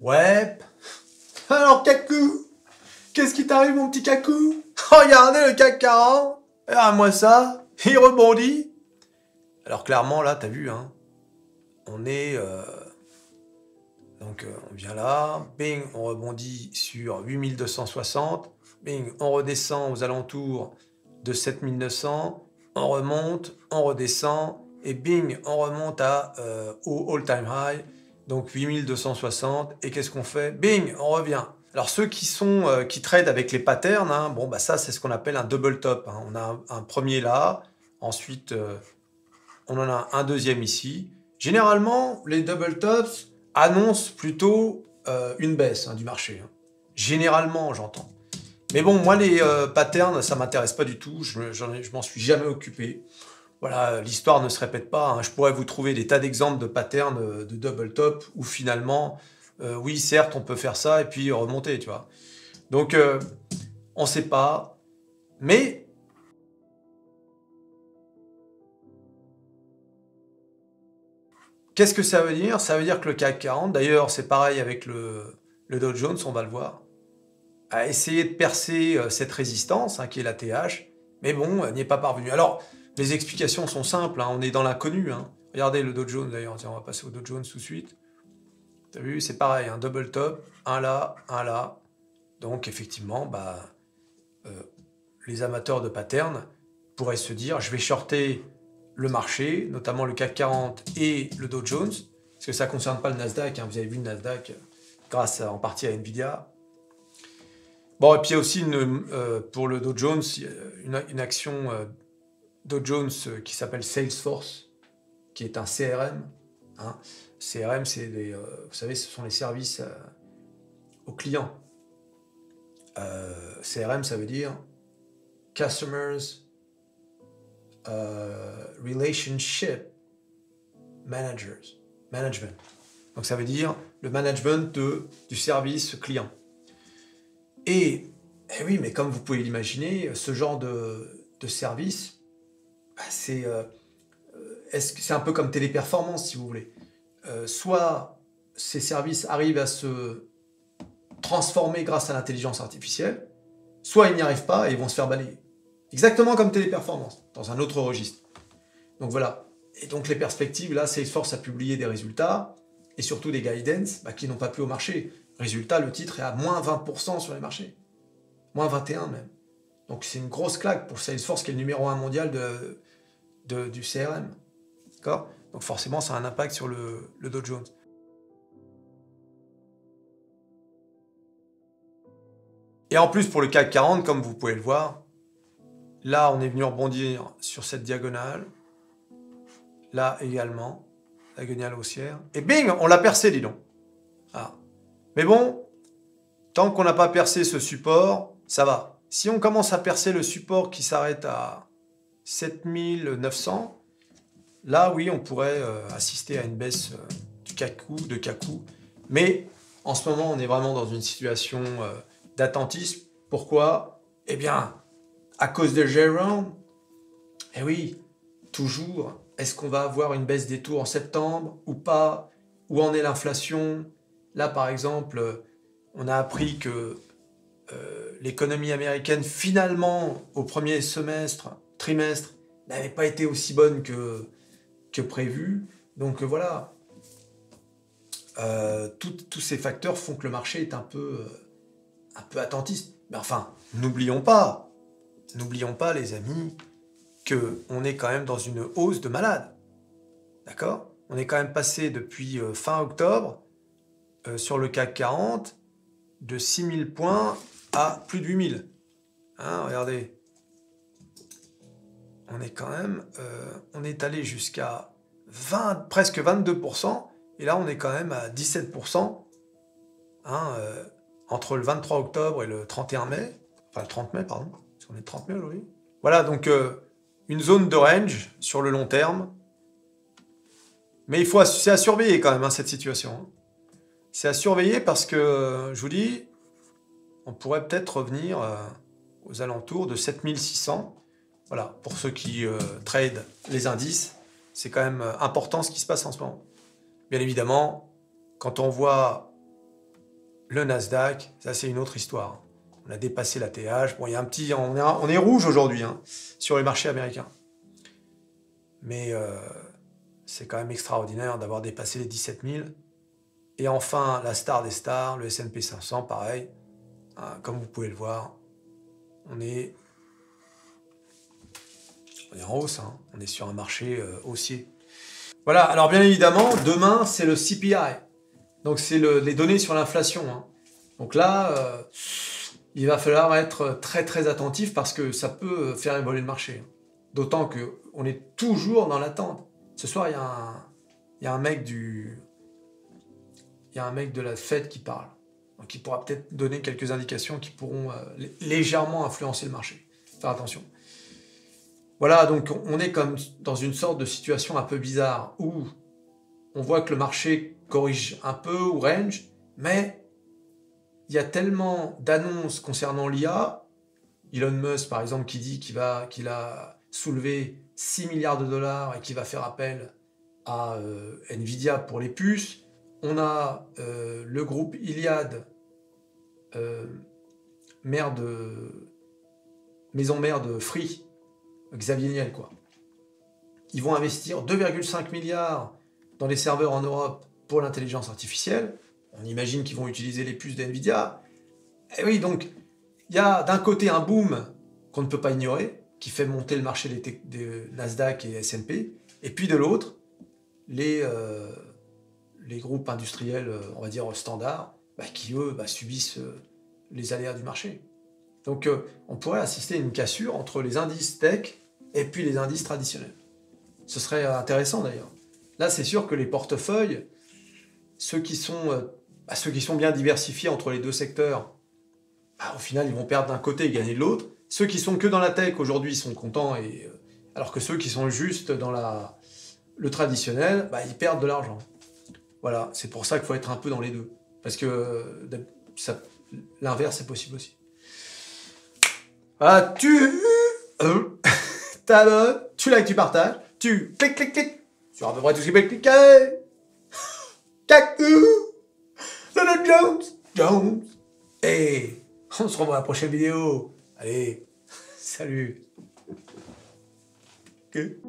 Ouais. Alors, Kakou, qu'est-ce qui t'arrive, mon petit Kakou? Regardez le CAC 40. Regarde-moi ça. Il rebondit. Alors, clairement, là, t'as vu, hein. On est... on vient là. Bing, on rebondit sur 8260. Bing, on redescend aux alentours de 7900. On remonte, on redescend. Et bing, on remonte au all-time high. Donc 8260. Et qu'est-ce qu'on fait? Bing, on revient. Alors ceux qui tradent avec les patterns, hein, bon bah ça c'est ce qu'on appelle un double top, hein. On a un premier là, ensuite on en a un deuxième ici. Généralement, les double tops annoncent plutôt une baisse, hein, du marché, hein. Généralement, j'entends. Mais bon, moi les patterns, ça m'intéresse pas du tout. Je m'en suis jamais occupé. Voilà, l'histoire ne se répète pas, hein. Je pourrais vous trouver des tas d'exemples de patterns de double top où finalement, oui, certes, on peut faire ça et puis remonter, tu vois. Donc, on ne sait pas. Mais, qu'est-ce que ça veut dire? Ça veut dire que le CAC 40, d'ailleurs, c'est pareil avec le Dow Jones, on va le voir, a essayé de percer cette résistance, hein, qui est la TH, mais bon, n'y est pas parvenu. Alors, les explications sont simples, hein, on est dans l'inconnu, hein. Regardez le Dow Jones, d'ailleurs, tiens, on va passer au Dow Jones tout de suite. T'as vu, c'est pareil, un double top, un là, un là. Donc, effectivement, les amateurs de patterns pourraient se dire, je vais shorter le marché, notamment le CAC 40 et le Dow Jones, parce que ça ne concerne pas le Nasdaq, hein, vous avez vu le Nasdaq, grâce en partie à Nvidia. Bon, et puis il y a aussi pour le Dow Jones, une action Dow Jones qui s'appelle Salesforce, qui est un CRM. Hein. CRM, c'est vous savez, ce sont les services aux clients. CRM, ça veut dire Customers Relationship Management. Donc ça veut dire le management du service client. Et oui, mais comme vous pouvez l'imaginer, ce genre de service, c'est un peu comme Téléperformance, si vous voulez. Soit ces services arrivent à se transformer grâce à l'intelligence artificielle, soit ils n'y arrivent pas et ils vont se faire balayer. Exactement comme Téléperformance, dans un autre registre. Donc voilà. Et donc les perspectives, là, Salesforce a publié des résultats, et surtout des guidance qui n'ont pas plu au marché. Résultat, le titre est à moins 20% sur les marchés. Moins 21 même. Donc c'est une grosse claque pour Salesforce, qui est le numéro 1 mondial du CRM. D'accord? Donc forcément, ça a un impact sur le Dow Jones. Et en plus, pour le CAC 40, comme vous pouvez le voir, là, on est venu rebondir sur cette diagonale. Là également, la diagonale haussière. Et bing, on l'a percé, dis donc. Ah. Mais bon, tant qu'on n'a pas percé ce support, ça va. Si on commence à percer le support qui s'arrête à 7900, là, oui, on pourrait assister à une baisse de Kakou. Mais en ce moment, on est vraiment dans une situation d'attentisme. Pourquoi? Eh bien, à cause de Jérôme. Eh oui, toujours. Est-ce qu'on va avoir une baisse des taux en septembre ou pas? Où en est l'inflation? Là, par exemple, on a appris que l'économie américaine, finalement, au premier trimestre, n'avait pas été aussi bonne que prévu. Donc voilà, tous ces facteurs font que le marché est un peu attentiste. Mais enfin, n'oublions pas, les amis, qu'on est quand même dans une hausse de malade. D'accord? On est quand même passé depuis fin octobre sur le CAC 40 de 6000 points à plus de 8000. Hein, regardez. On est quand même... on est allé jusqu'à presque 22%. Et là, on est quand même à 17%. Hein, entre le 23 octobre et le 31 mai. Enfin, le 30 mai, pardon. Parce qu'on est le 30 mai aujourd'hui. Voilà, donc une zone de range sur le long terme. Mais c'est à surveiller quand même, hein, cette situation. C'est à surveiller parce que, je vous dis, on pourrait peut-être revenir aux alentours de 7600. Voilà, pour ceux qui tradent les indices, c'est quand même important ce qui se passe en ce moment. Bien évidemment, quand on voit le Nasdaq, ça c'est une autre histoire. On a dépassé la TH. Bon, il y a un petit... On est rouge aujourd'hui hein, sur les marchés américains. Mais c'est quand même extraordinaire d'avoir dépassé les 17 000. Et enfin, la star des stars, le S&P 500, pareil. Hein, comme vous pouvez le voir, on est en hausse. Hein. On est sur un marché haussier. Voilà, alors bien évidemment, demain, c'est le CPI. Donc, c'est les données sur l'inflation. Hein. Donc là, il va falloir être très très attentif parce que ça peut faire évoluer le marché. D'autant qu'on est toujours dans l'attente. Ce soir, il y a un mec de la Fed qui parle. Donc, il pourra peut-être donner quelques indications qui pourront légèrement influencer le marché. Faire attention. Voilà, donc on est comme dans une sorte de situation un peu bizarre où on voit que le marché corrige un peu ou range, mais il y a tellement d'annonces concernant l'IA. Elon Musk, par exemple, qui dit qu'il a soulevé 6 milliards de dollars et qu'il va faire appel à Nvidia pour les puces. On a le groupe Iliad, maison mère de Free, Xavier Niel, quoi. Ils vont investir 2,5 milliards dans les serveurs en Europe pour l'intelligence artificielle. On imagine qu'ils vont utiliser les puces d'NVIDIA. Et oui, donc, il y a d'un côté un boom qu'on ne peut pas ignorer, qui fait monter le marché des Nasdaq et S&P, et puis de l'autre, les groupes industriels, on va dire standards, qui eux subissent les aléas du marché. Donc on pourrait assister à une cassure entre les indices tech et puis les indices traditionnels. Ce serait intéressant d'ailleurs. Là, c'est sûr que les portefeuilles, ceux qui sont bien diversifiés entre les deux secteurs, au final, ils vont perdre d'un côté et gagner de l'autre. Ceux qui sont que dans la tech aujourd'hui sont contents, alors que ceux qui sont juste dans le traditionnel, ils perdent de l'argent. Voilà, c'est pour ça qu'il faut être un peu dans les deux. Parce que l'inverse est possible aussi. Voilà, tu t'abonnes, tu likes, tu partages, tu cliques sur à peu près tout ce qui peut cliquer. Cacou, Donald Jones. Et on se revoit à la prochaine vidéo. Allez, salut. Que